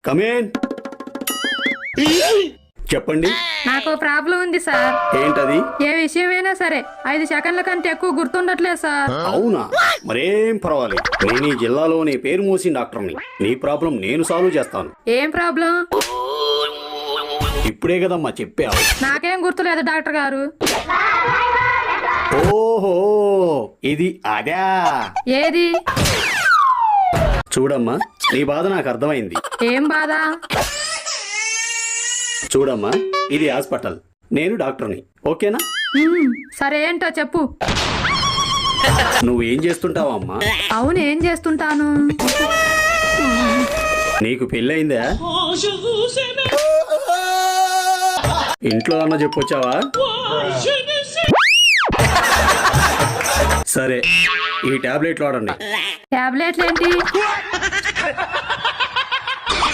Come in. చెప్పండి. నాకు problem ఉంది సార్. ఏంటది? ఏ విషయమైనా సరే 5 సెకండ్ల కంటే ఎక్కువ గుర్తుండట్లేదు సార్. అవునా? మరేం పర్వాలేదు. నేను ఈ జిల్లాలోని పేరు మోసిన డాక్టర్ని. నీ ప్రాబ్లం నేను సాల్వ్ చేస్తాను. ఏం ప్రాబ్లం? ఇప్పుడే కదమ్మా చెప్పావు. నాకేం గుర్తులేదు డాక్టర్ గారు. ఓహో, ఇది అదా? ఏది? చూడమ్మా, నీ బాధ నాకు అర్థమైంది. ఏం బాధ? చూడమ్మా, ఇది హాస్పిటల్, నేను డాక్టర్ని. ఓకేనా? సరే, ఏంటో చెప్పు. నువ్వేం చేస్తుంటావా అమ్మా? అవును, ఏం చేస్తుంటాను. నీకు పెళ్ళయిందా? ఇంట్లో అన్న చెప్పొచ్చావా? సరే, ఈ టాబ్లెట్లు వాడండి. టాబ్లెట్లు ఏంటి?